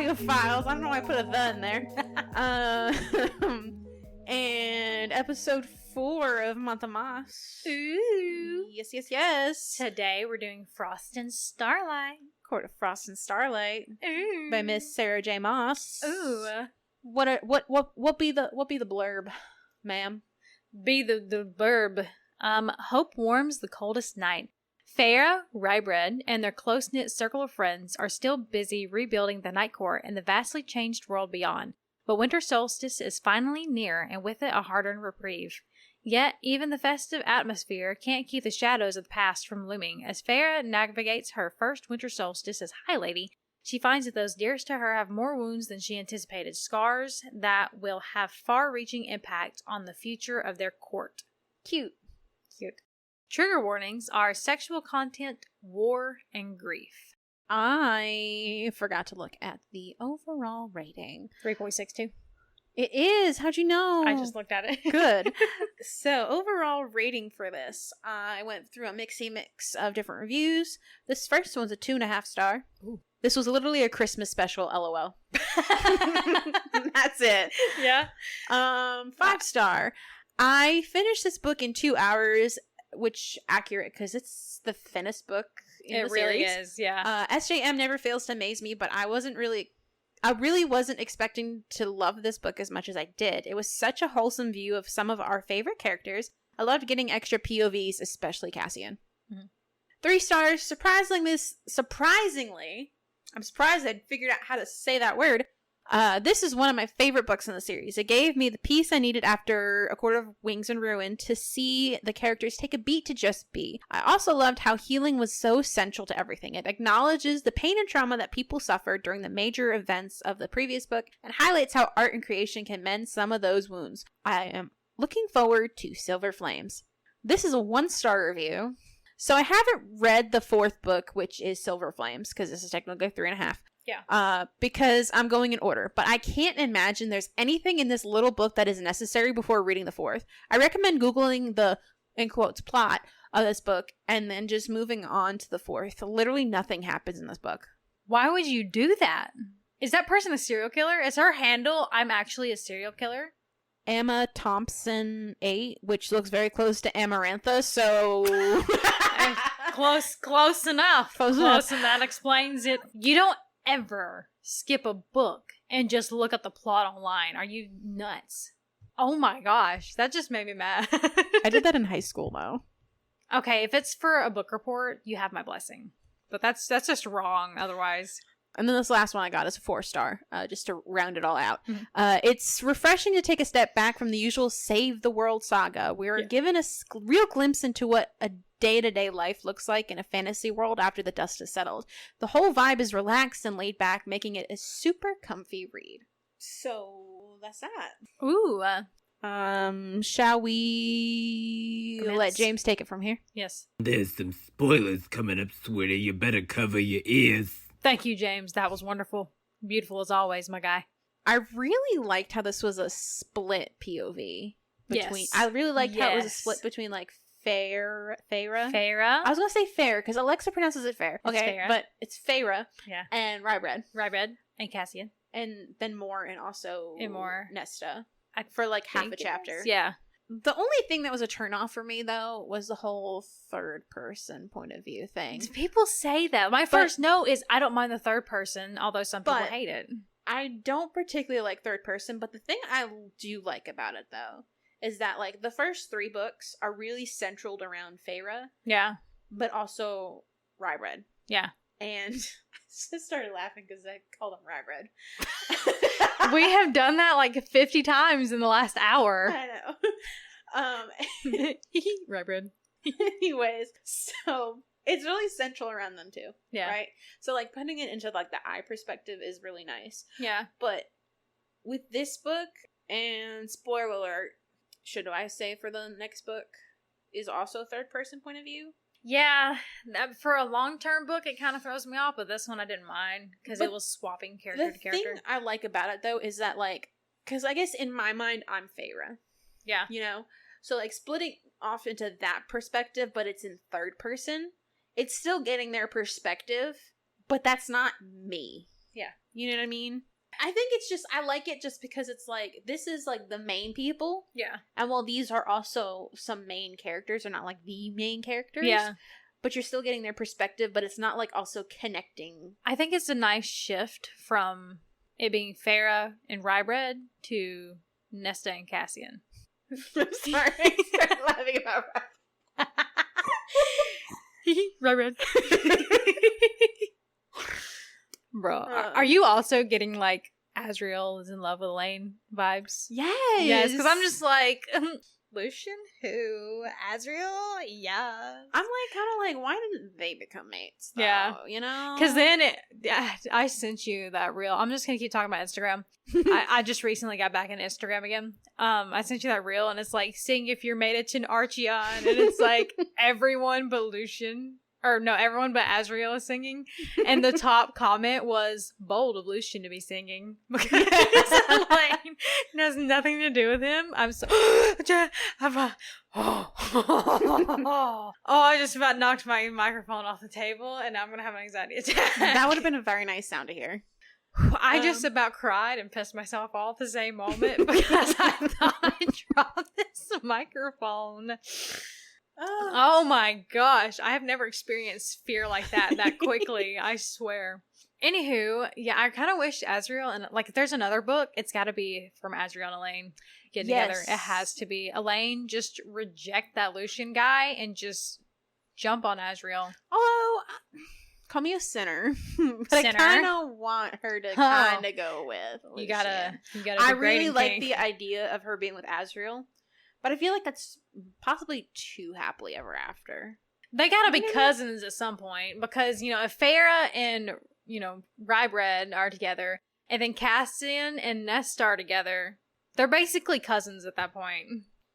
audiophiles. I don't know why I put a "the" in there. And episode 4 of Month of Maas. Ooh. Yes. Today we're doing Frost and Starlight. Court of Frost and Starlight. Ooh. By Miss Sarah J. Maas. Ooh. What be the blurb, ma'am? Be the verb. Hope warms the coldest night. Farah, Rybred, and their close-knit circle of friends are still busy rebuilding the Night Court in the vastly changed world beyond. But winter solstice is finally near, and with it a hard-earned reprieve. Yet, even the festive atmosphere can't keep the shadows of the past from looming. As Farah navigates her first winter solstice as High Lady, she finds that those dearest to her have more wounds than she anticipated, scars that will have far-reaching impact on the future of their court. Cute. Trigger warnings are sexual content, war, and grief. I forgot to look at the overall rating. 3.62. It is. How'd you know? I just looked at it. Good. So, overall rating for this, I went through a mix of different reviews. This first one's a 2.5 star. Ooh. This was literally a Christmas special, LOL. That's it. Yeah. 5 star. I finished this book in 2 hours, which accurate because it's the thinnest book in the series. It really is, yeah. SJM never fails to amaze me, but I really wasn't expecting to love this book as much as I did. It was such a wholesome view of some of our favorite characters. I loved getting extra POVs, especially Cassian. Mm-hmm. 3 stars. Surprisingly, I'm surprised I'd figured out how to say that word. This is one of my favorite books in the series. It gave me the peace I needed after A Court of Wings and Ruin to see the characters take a beat to just be. I also loved how healing was so central to everything. It acknowledges the pain and trauma that people suffered during the major events of the previous book and highlights how art and creation can mend some of those wounds. I am looking forward to Silver Flames. This is a 1-star review. So I haven't read the 4th book, which is Silver Flames, because this is technically 3.5. Yeah. Because I'm going in order. But I can't imagine there's anything in this little book that is necessary before reading the 4th. I recommend Googling the, in quotes, plot of this book and then just moving on to the 4th. Literally nothing happens in this book. Why would you do that? Is that person a serial killer? Is her handle, I'm actually a serial killer? Emma Thompson 8, which looks very close to Amarantha, so... Close enough. Close enough. And that explains it. You don't ever skip a book and just look at the plot online. Are you nuts? Oh my gosh, that just made me mad. I did that in high school though. Okay, if it's for a book report, you have my blessing. But that's just wrong otherwise. And then this last one I got is a 4-star, just to round it all out. Mm-hmm. It's refreshing to take a step back from the usual save the world saga. We are given a real glimpse into what a day-to-day life looks like in a fantasy world after the dust has settled. The whole vibe is relaxed and laid back, making it a super comfy read. So that's that. Ooh. Shall we let James take it from here? Yes. There's some spoilers coming up, sweetie. You better cover your ears. Thank you, James. That was wonderful. Beautiful as always, my guy. I really liked how this was a split POV. Yes. I really liked how it was a split between like Farah. Farah. I was gonna say Fair because Alexa pronounces it Fair. It's okay, Farah. but it's Farah. Yeah. And Rybred. And Cassian. And then more and also Nesta for like half a chapter. Yeah. The only thing that was a turnoff for me though was the whole 3rd person point of view thing. People say that. My first note is I don't mind the 3rd person, although some people hate it. I don't particularly like 3rd person, but the thing I do like about it though is that like the first 3 books are really centered around Farah. Yeah. But also Rybred. Yeah. And I just started laughing because I called him Rybred. We have done that like 50 times in the last hour. I know. Rybred. Anyways, so it's really central around them too. Yeah. Right? So like putting it into like the eye perspective is really nice. Yeah. But with this book, and spoiler alert, should I say for the next book, is also 3rd person point of view. Yeah, for a long-term book, it kind of throws me off, but this one I didn't mind because it was swapping character to character. The thing I like about it, though, is that, like, because I guess in my mind, I'm Farah. Yeah. You know? So, like, splitting off into that perspective, but it's in 3rd person, it's still getting their perspective, but that's not me. Yeah. You know what I mean? I think it's just, I like it just because it's like, this is like the main people. Yeah. And while these are also some main characters, they're not like the main characters. Yeah. But you're still getting their perspective, but it's not like also connecting. I think it's a nice shift from it being Farah and Rybred to Nesta and Cassian. I'm sorry. I started laughing about Rybred. Bro, are you also getting like Azriel is in love with Elaine vibes? Yes. Yes, because I'm just like, Lucian? Who? Azriel? Yeah. I'm like, kind of like, why didn't they become mates? Though? Yeah. You know? Because then I sent you that reel. I'm just going to keep talking about Instagram. I just recently got back in Instagram again. I sent you that reel, and it's like, sing if you're mated to an Archeon, and it's like, everyone but Lucian. Or no, everyone but Azriel is singing. And the top comment was, bold of Lucian to be singing. Because like, it has nothing to do with him. I'm so... I just about knocked my microphone off the table, and now I'm going to have an anxiety attack. That would have been a very nice sound to hear. I just about cried and pissed myself off the same moment because I thought I dropped this microphone. Oh my gosh. I have never experienced fear like that quickly. I swear. Anywho, yeah, I kind of wish Azriel and like if there's another book, it's got to be from Azriel and Elaine getting together. It has to be. Elaine just reject that Lucian guy and just jump on Azriel. Although, call me a sinner, but Sinner? I kind of want her to kind of go with Lucian. You gotta. I really like the idea of her being with Azriel. But I feel like that's possibly too happily ever after. They gotta be cousins at some point because, you know, if Farah and, you know, Rybred are together and then Cassian and Nesta are together, they're basically cousins at that point.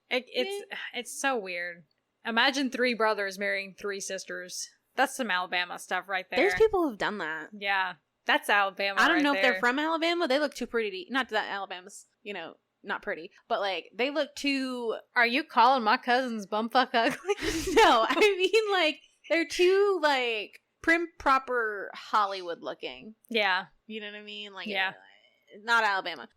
It's so weird. Imagine 3 brothers marrying 3 sisters. That's some Alabama stuff right there. There's people who've done that. Yeah, that's Alabama. I don't know if there. they're from Alabama. They look too pretty. Not that Alabama's, you know, not pretty, but like they look too. Are you calling my cousins bumfuck ugly? No, I mean like they're too like prim proper Hollywood looking. Yeah, you know what I mean. Like yeah, not Alabama.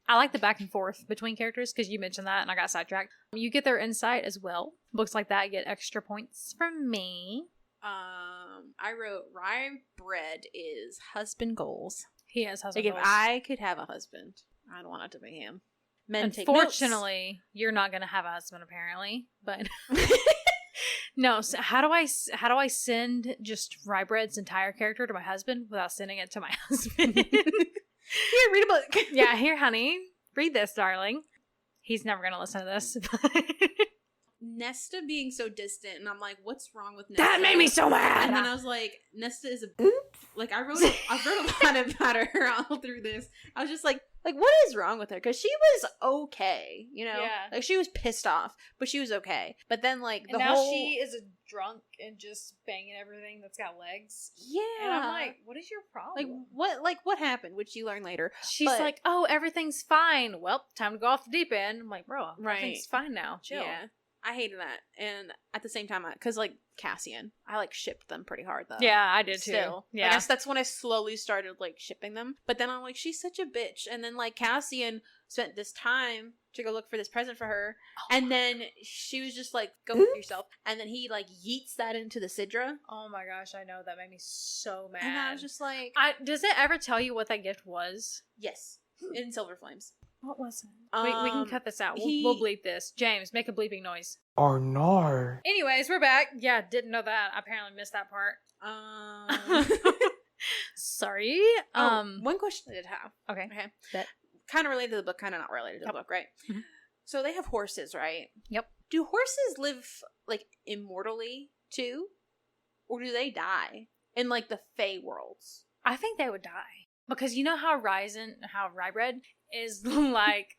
I like the back and forth between characters because you mentioned that and I got sidetracked. You get their insight as well. Books like that get extra points from me. I wrote Rybred is husband goals. He has husband goals. Like if I could have a husband, I'd want it to be him. Men Unfortunately, you're not going to have a husband apparently, but no. So how do I send just Rybred's entire character to my husband without sending it to my husband? Here, read a book. Yeah, here, honey, read this, darling. He's never going to listen to this. Nesta being so distant, and I'm like, what's wrong with Nesta? That made me so mad. And then I was like, Nesta is a like I wrote a lot about her all through this. I was just like what is wrong with her? Because she was okay, you know, like she was pissed off, but she was okay. But then like and now she is a drunk and just banging everything that's got legs. Yeah, and I'm like, what is your problem? What happened? Which you learn later. She's like, oh, everything's fine. Well, time to go off the deep end. I'm like, bro, everything's fine now. Chill. Yeah. I hated that, and at the same time, because like Cassian, I like shipped them pretty hard though. Yeah, I did too. Still, yeah, I guess that's when I slowly started like shipping them. But then I'm like, she's such a bitch, and then like Cassian spent this time to go look for this present for her, and then she was just like, "Go with yourself," and then he like yeets that into the Sidra. Oh my gosh, I know, that made me so mad. And I was just like, does it ever tell you what that gift was? Yes, in Silver Flames. What was it? We can cut this out. We'll bleep this. James, make a bleeping noise. Oh no. Anyways, we're back. Yeah, didn't know that. I apparently missed that part. Sorry. One question I did have. Okay. Kind of related to the book, kind of not related to the book, right? Mm-hmm. So they have horses, right? Yep. Do horses live like immortally too, or do they die in like the Fey worlds? I think they would die because you know how Rybred is like,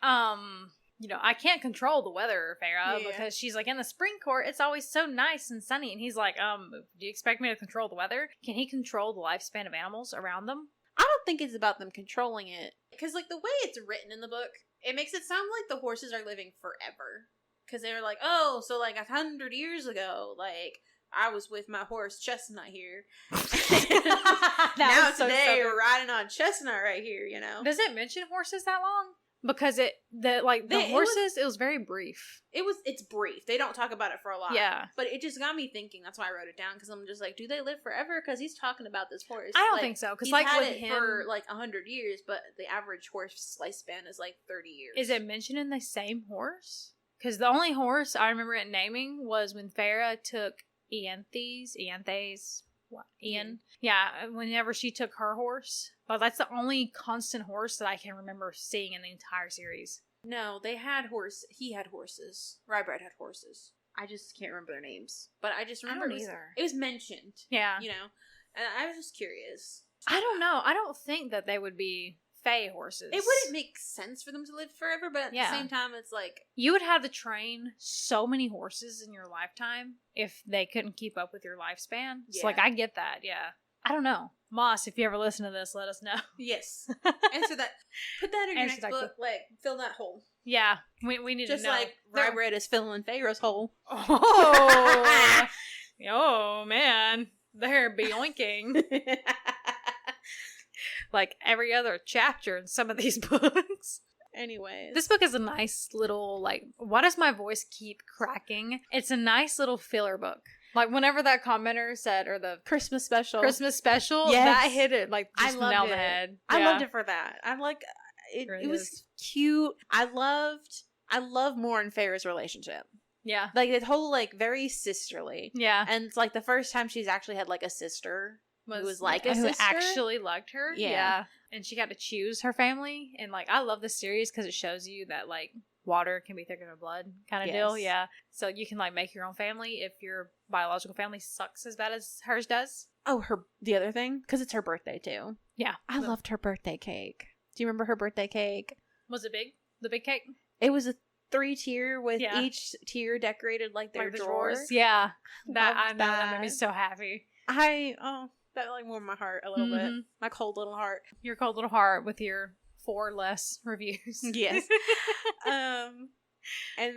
you know, I can't control the weather, Farah, because she's like in the spring court. It's always so nice and sunny, and he's like, do you expect me to control the weather? Can he control the lifespan of animals around them? I don't think it's about them controlling it, because like the way it's written in the book, it makes it sound like the horses are living forever, because they're like, oh, so like 100 years ago, like I was with my horse Chestnut here. That Now was so today southern. we're riding on Chestnut right here, you know. Does it mention horses that long? Because the horses, it was very brief. It's brief. They don't talk about it for a lot. Yeah. But it just got me thinking. That's why I wrote it down, because I'm just like, do they live forever? Because he's talking about this horse. I don't Like, think so. Because he's like had with it him, for like 100 years, but the average horse lifespan is like 30 years. is it mentioning the same horse? Because the only horse I remember it naming was when Farah took Ian. Yeah, whenever she took her horse. But that's the only constant horse that I can remember seeing in the entire series. No, they had he had horses. Rybred had horses. I just can't remember their names. But I just remember it was mentioned. Yeah. You know? And I was just curious. I don't know. I don't think that they would be Fae horses. It wouldn't make sense for them to live forever, but at the same time, it's like... You would have to train so many horses in your lifetime if they couldn't keep up with your lifespan. Yeah. So, like, I get that, yeah. I don't know. Moss, if you ever listen to this, let us know. Yes. Answer that. Put that in your next book. Like, fill that hole. Yeah. We need just to know. Just like Rybred is filling Pharaoh's hole. Oh. Oh, man. They're boinking. Like every other chapter in some of these books. Anyways. This book is a nice little, like, why does my voice keep cracking? It's a nice little filler book. Like, whenever that commenter said, or the Christmas special, yes. That hit it, like, just nail the head. I loved it for that. I'm like, it was cute. I love Moore and Farah's relationship. Yeah. Like, the whole, like, very sisterly. Yeah. And it's like the first time she's actually had, like, a sister who was like a sister. Who actually liked her. Yeah. And she got to choose her family. And, like, I love this series because it shows you that, like, water can be thicker than blood kind of deal. Yeah. So you can, like, make your own family if your biological family sucks as bad as hers does. Oh, the other thing? Because it's her birthday, too. Yeah. I loved her birthday cake. Do you remember her birthday cake? Was it big? The big cake? It was a 3-tier with each tier decorated like their drawers. Yeah. That made me so happy. That like warmed my heart a little bit. My cold little heart. Your cold little heart with your 4 less reviews. Yes. And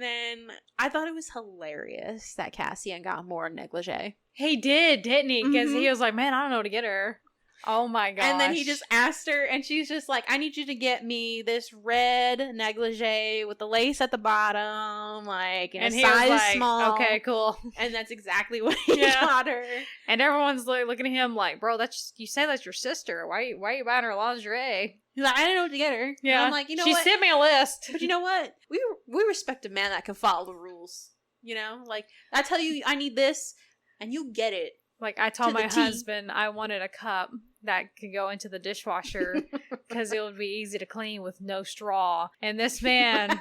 then I thought it was hilarious that Cassian got more negligee. He did, didn't he? Because he was like, man, I don't know what to get her. Oh my gosh. And then he just asked her, and she's just like, I need you to get me this red negligee with the lace at the bottom, like, in a size like, small. Okay, cool. And that's exactly what he got her. And everyone's like looking at him like, bro, you say that's your sister. Why are you buying her lingerie? He's like, I didn't know what to get her. Yeah. And I'm like, you know what? She sent me a list. But you know what? We respect a man that can follow the rules. You know? Like, I tell you I need this, and you get it. Like, I told my husband I wanted a cup that could go into the dishwasher because it would be easy to clean with no straw. And this man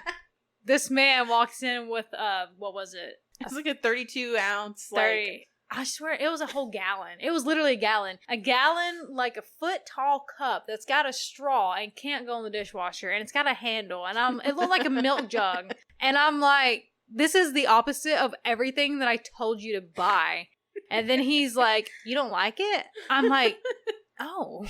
walks in with, what was it? It's like a 32-ounce, I swear, it was a whole gallon. It was literally a gallon. A gallon, like a foot-tall cup that's got a straw and can't go in the dishwasher. And it's got a handle. And it looked like a milk jug. And I'm like, this is the opposite of everything that I told you to buy. And then he's like, you don't like it? I'm like, oh,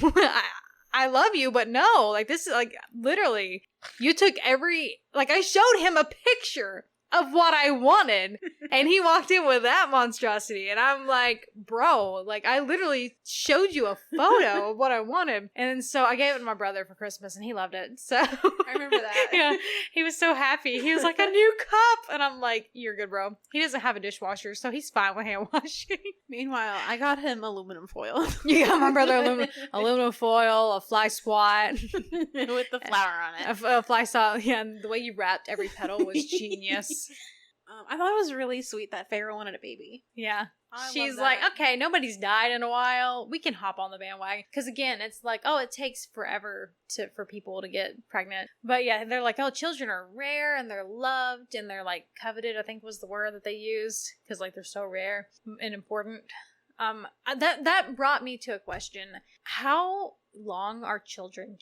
I love you, but no. Like, this is like, literally, you took I showed him a picture of what I wanted, and he walked in with that monstrosity, and I'm like, bro, like, I literally showed you a photo of what I wanted. And so I gave it to my brother for Christmas, and he loved it. So I remember that. Yeah, he was so happy. He was like, a new cup, and I'm like, you're good, bro. He doesn't have a dishwasher, so he's fine with hand washing. Meanwhile, I got him aluminum foil. You got my brother aluminum foil, a fly swat with the flower on it. A fly swat. Yeah, and the way you wrapped every petal was genius. I thought it was really sweet that Farah wanted a baby. Yeah. She's like, okay, nobody's died in a while. We can hop on the bandwagon. Because again, it's like, oh, it takes forever for people to get pregnant. But yeah, they're like, oh, children are rare and they're loved and they're like coveted, I think was the word that they used. Because like they're so rare and important. That brought me to a question. How long are children?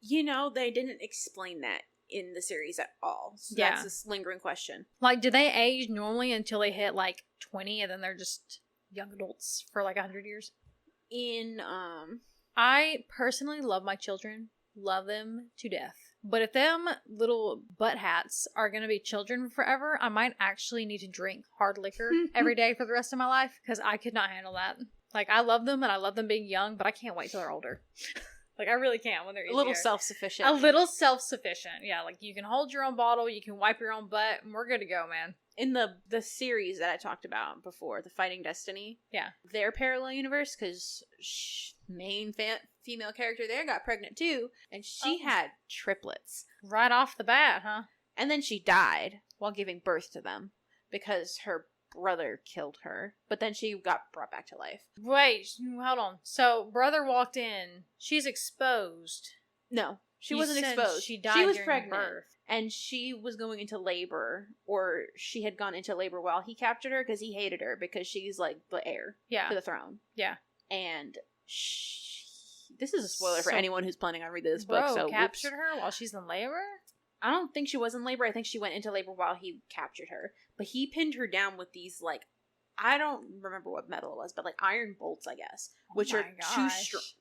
You know, they didn't explain that in the series at all. So that's this lingering question. Like, do they age normally until they hit like 20 and then they're just young adults for like 100 years? I I personally love my children. Love them to death. But if them little butt hats are going to be children forever, I might actually need to drink hard liquor every day for the rest of my life, because I could not handle that. Like, I love them and I love them being young, but I can't wait till they're older. Like, I really can't when they're easier. A little self-sufficient. A little self-sufficient. Yeah, like you can hold your own bottle, you can wipe your own butt, and we're good to go, man. In the series that I talked about before, the Fighting Destiny, Yeah. their parallel universe, because main female character there got pregnant too, and she had triplets. Right off the bat, huh? And then she died while giving birth to them because her brother killed her. But then she got brought back to life. Wait, hold on. So, brother walked in. She's exposed. No, she You wasn't said exposed. she died She was during pregnant. birth. And she was going into labor, or she had gone into labor while he captured her because he hated her because she's like the heir Yeah. to the throne. Yeah. And this is a spoiler for So- anyone who's planning on reading this book. So captured whoops. her while she's in labor? I don't think she was in labor. I think she went into labor while he captured her. But he pinned her down with these, like, I don't remember what metal it was, but like iron bolts, I guess, which Oh are my too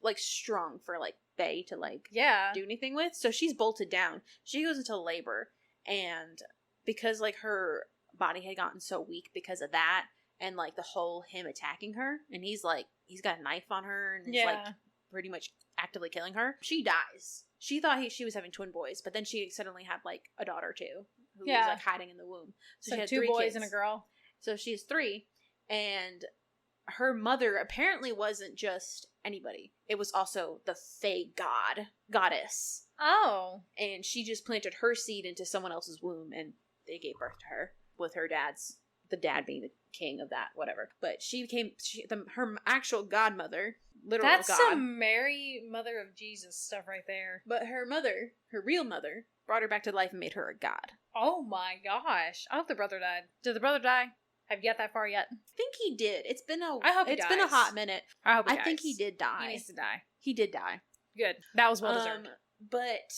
gosh. strong for like Faye to like Yeah. do anything with. So she's bolted down. She goes into labor, and because like her body had gotten so weak because of that, and like the whole him attacking her, and he's got a knife on her, and he's like pretty much actively killing her. She dies. She thought she was having twin boys, but then she suddenly had like a daughter too, who was like hiding in the womb. So she had 2 3 boys kids. and a girl. So she has 3, and her mother apparently wasn't just anybody. It was also the Fae goddess. Oh. And she just planted her seed into someone else's womb, and they gave birth to her with her the dad being the king of that, whatever. But she became her actual godmother, literal That's god. some Mary, Mother of Jesus stuff right there. But her mother, her real mother, brought her back to life and made her a god. Oh my gosh. I hope the brother died. Did the brother die? Have you got that far yet? I think he did. It's been I hope he it's been a dies. hot minute. I hope he I dies. think he did die. He needs to die. He did die. Good. That was well deserved. But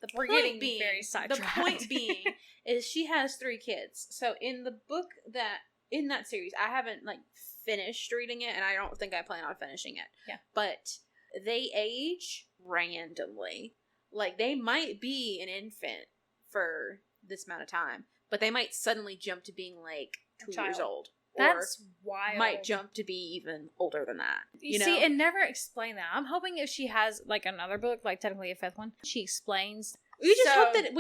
the We're point getting being, very sidetracked. The point being is she has 3 kids. So in the book in that series, I haven't like finished reading it, and I don't think I plan on finishing it. Yeah. But they age randomly. Like they might be an infant for this amount of time, but they might suddenly jump to being like 2 years old. That's wild. Might jump to be even older than that. You know? See, it never explained that. I'm hoping if she has like another book, like technically a 5th one, she explains. We just hope that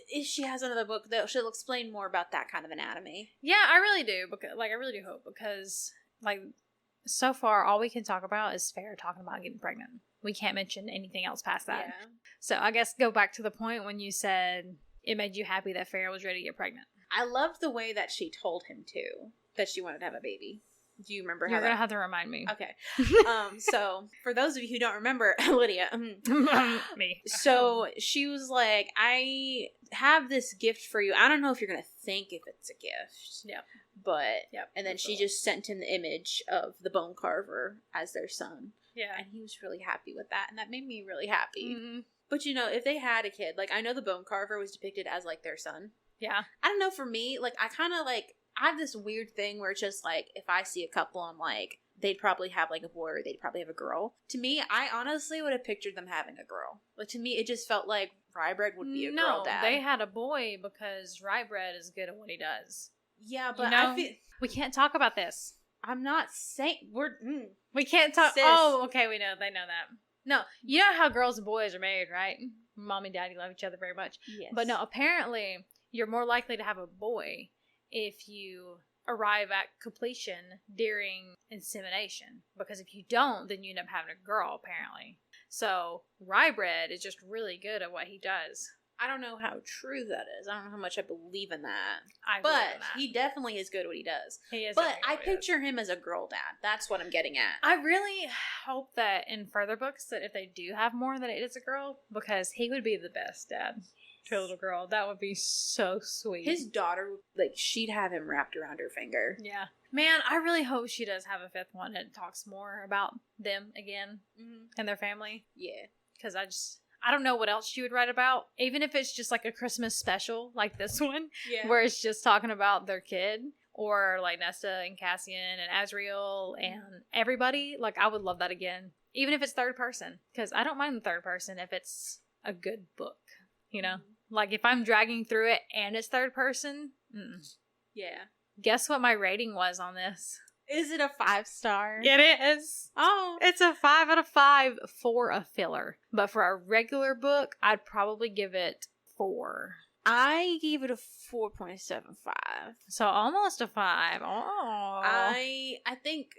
if she has another book, that she'll explain more about that kind of anatomy. Yeah, I really do. Because, I really do hope, because like so far, all we can talk about is Farrah talking about getting pregnant. We can't mention anything else past that. Yeah. So I guess go back to the point when you said it made you happy that Farrah was ready to get pregnant. I loved the way that she told him too, that she wanted to have a baby. Do you remember You're how gonna that? have to remind me. Okay. So for those of you who don't remember, Lydia, Me. so she was like, I have this gift for you. I don't know if you're going to think if it's a gift. Yep. But, Yep. and then she just sent him the image of the bone carver as their son. Yeah. And he was really happy with that. And that made me really happy. Mm-hmm. But you know, if they had a kid, like I know the bone carver was depicted as like their son. Yeah. I don't know, for me, like I kind of like, I have this weird thing where it's just like, if I see a couple, I'm like, they'd probably have like a boy or they'd probably have a girl. To me, I honestly would have pictured them having a girl. Like to me, it just felt like Rybread would be a girl dad. They had a boy because Rybread is good at what he does. Yeah, but You know? I feel We can't talk about this. I'm not saying We can't talk. Sis. Oh, okay, we know. They know that. No, you know how girls and boys are made, right? Mom and daddy love each other very much. yes. But no, apparently you're more likely to have a boy if you arrive at completion during insemination. Because if you don't, then you end up having a girl, apparently. So Rybread is just really good at what he does. I don't know how true that is. I don't know how much I believe in that. I But believe in that. he definitely is good at what he does. He is But really good I at what he does. picture him as a girl dad. That's what I'm getting at. I really hope that in further books that if they do have more, that it is a girl, because he would be the best dad to a little girl. That would be so sweet. His daughter, like, she'd have him wrapped around her finger. Yeah. Man, I really hope she does have a 5th one and talks more about them again and their family. Yeah. Because I don't know what else she would write about. Even if it's just like a Christmas special like this one, Yeah. where it's just talking about their kid. Or like Nesta and Cassian and Azriel and everybody. Like, I would love that again. Even if it's 3rd person. Because I don't mind the 3rd person if it's a good book, you know? Like, if I'm dragging through it and it's third person, Yeah. guess what my rating was on this? Is it a 5-star? It is. Oh. It's a 5 out of 5 for a filler. But for a regular book, I'd probably give it 4. I gave it a 4.75. So almost a 5. Oh. I think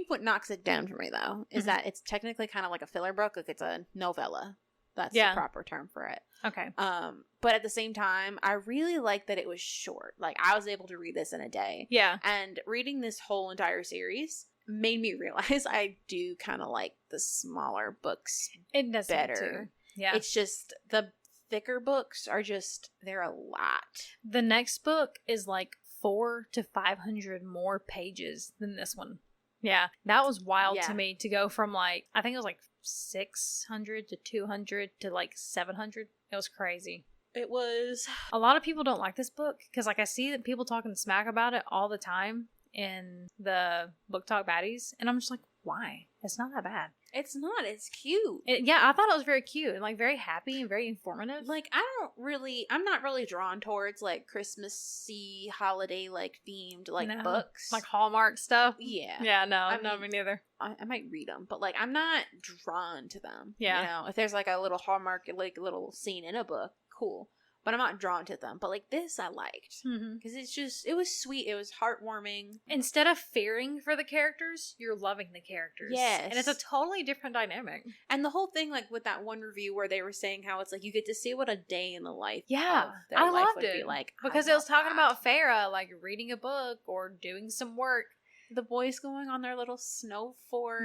what knocks it down for me, though, is that it's technically kind of like a filler book. Like, it's a novella. That's the proper term for it. Okay. But at the same time, I really like that it was short. Like, I was able to read this in a day. Yeah. And reading this whole entire series made me realize I do kind of like the smaller books It does better. Too. Yeah. It's just the thicker books are just, they're a lot. The next book is like 400 to 500 more pages than this one. Yeah. That was wild to me to go from like, I think it was like 600 to 200 to like 700. It was crazy. It was. A lot of people don't like this book because like I see that people talking smack about it all the time in the Book Talk Baddies, and I'm just like, why? It's not that bad. It's not. It's cute. I thought it was very cute and like very happy and very informative. Like, I'm not really drawn towards like Christmassy holiday like themed like books. Like Hallmark stuff. Yeah. Yeah, no, me neither. I might read them, but like I'm not drawn to them. Yeah. You know, if there's like a little Hallmark, like a little scene in a book, cool. But I'm not drawn to them. But like this I liked. Because it was sweet. It was heartwarming. Instead of fearing for the characters, you're loving the characters. Yes. And it's a totally different dynamic. And the whole thing, like with that one review where they were saying how it's like you get to see what a day in the life of their life loved would it. be like. Because it was talking about Farah, like reading a book or doing some work. The boys going on their little snowball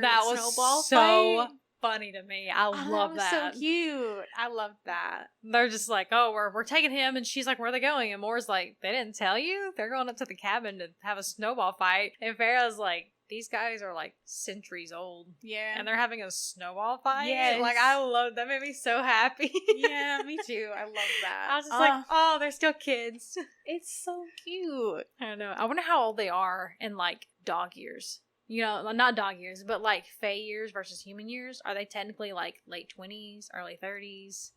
so fight. Funny to me. I love that. So cute. I love that. They're just like, oh, we're taking him, and she's like, where are they going? And Moore's like, they didn't tell you? They're going up to the cabin to have a snowball fight. And Farrah's like, these guys are like centuries old. Yeah. And they're having a snowball fight. Yes. Like, I love that. Made me so happy. Yeah, me too. I love that. I was just like, oh, they're still kids. It's so cute. I don't know. I wonder how old they are in like dog years. You know, not dog years, but like fae years versus human years. Are they technically like late 20s, early 30s?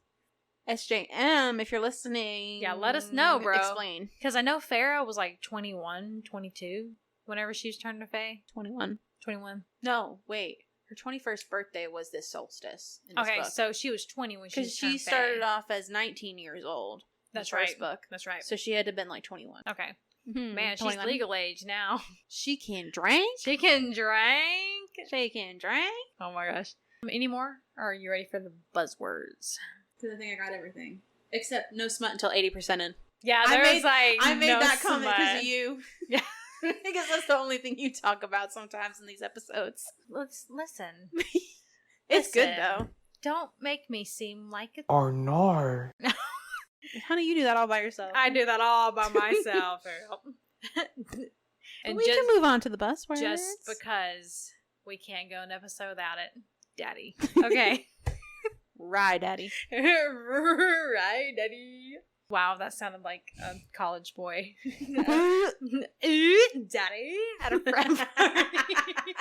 SJM, if you're listening. Yeah, let us know, bro. Explain. Because I know Farah was like 21, 22 whenever she was turning to fae. 21. 21. No, wait. Her 21st birthday was this solstice. In this okay, book. so she was 20 when she Because she started off as 19 years old. That's in the right. First book. That's right. So she had to have been like 21. Okay. Mm-hmm. Man, she's 21. legal age now. She can drink. She can drink. She can drink. Oh my gosh. Any more? Or are you ready for the buzzwords? Because I think I got everything. Except no smut until 80% in. Yeah, I made no that comment because smut. of you. Yeah. Because that's the only thing you talk about sometimes in these episodes. Let's listen. It's good Listen. though. Don't make me seem like a... Or no. Honey, you do that all by yourself. I do that all by myself. And we can move on to the buzzwords. Just because we can't go an episode without it. Daddy. Okay. Right, Daddy. Right, Daddy. Wow, that sounded like a college boy. Daddy at a friend party.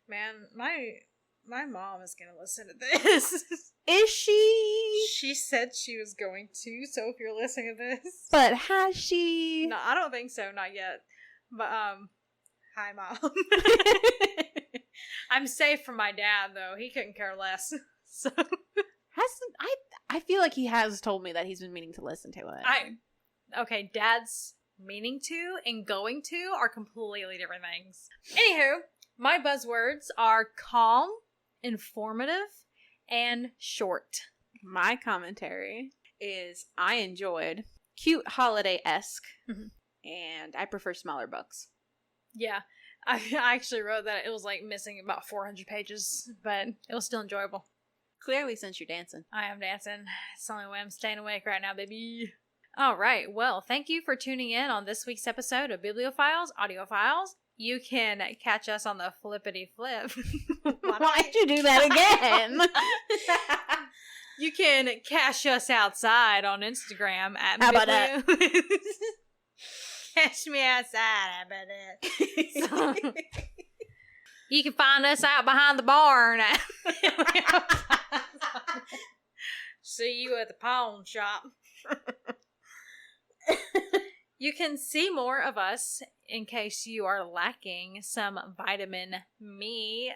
Man, my mom is gonna listen to this. Is she? She said she was going to, so if you're listening to this. But has she? No, I don't think so, not yet. But, hi, Mom. I'm safe from my dad, though. He couldn't care less. So. I feel like he has told me that he's been meaning to listen to it. Okay, Dad's meaning to and going to are completely different things. Anywho, my buzzwords are calm, informative, and short. My commentary is I enjoyed cute holiday-esque, and I prefer smaller books. Yeah, I actually wrote that it was like missing about 400 pages, but it was still enjoyable. Clearly, since you're dancing. I am dancing. It's the only way I'm staying awake right now, baby. All right. Well, thank you for tuning in on this week's episode of Bibliophiles, Audiophiles. You can catch us on the flippity flip. Why'd you do that again? You can cash us outside on Instagram at How about that? Catch me outside. How about that? You can find us out behind the barn. See you at the pawn shop. You can see more of us in case you are lacking some vitamin me.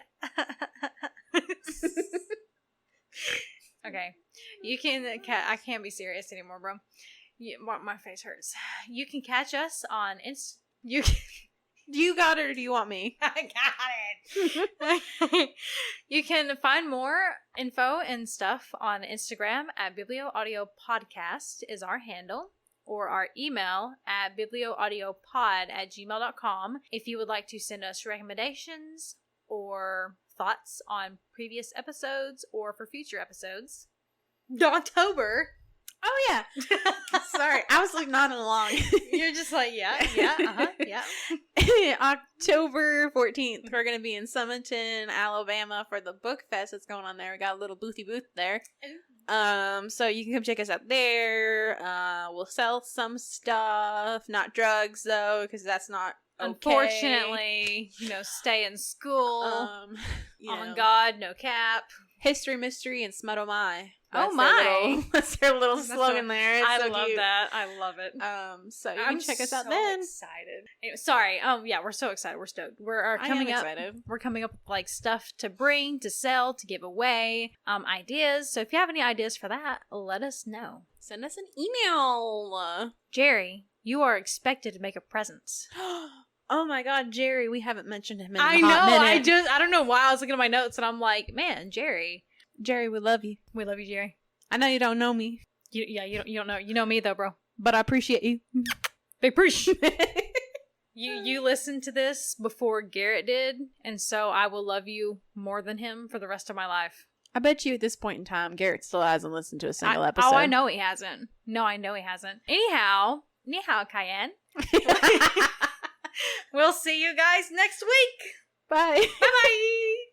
Okay. You can... I can't be serious anymore, bro. My face hurts. You can catch us on You got it or do you want me? I got it. You can find more info and stuff on Instagram at biblioaudiopodcast is our handle, or our email at biblioaudiopod@gmail.com if you would like to send us recommendations or thoughts on previous episodes or for future episodes. October. Oh, yeah. Sorry. I was like nodding along. You're just like, yeah. October 14th, we're going to be in Summerton, Alabama for the book fest that's going on there. We got a little boothy booth there. So you can come check us out there. We'll sell some stuff, not drugs though, because that's not okay. Unfortunately, stay in school. On God, no cap. History, mystery, and smut oh my. That's their little slogan there. It's I so love cute. that. I love it. So you can check us out then. Excited. Anyway, sorry. Yeah, we're so excited. We're stoked. We're excited. We're coming up with like stuff to bring, to sell, to give away, ideas. So if you have any ideas for that, let us know. Send us an email. Jerry, you are expected to make a presence. Oh my God, Jerry! We haven't mentioned him in a hot I minute. don't know why I was looking at my notes and I'm like, man, Jerry, we love you. We love you, Jerry. I know you don't know me. You don't know. You know me though, bro. But I appreciate you. They appreciate you listened to this before Garrett did, and so I will love you more than him for the rest of my life. I bet you at this point in time, Garrett still hasn't listened to a single episode. Oh, I know he hasn't. No, I know he hasn't. Anyhow, ni hao, Cayenne. We'll see you guys next week. Bye. Bye-bye.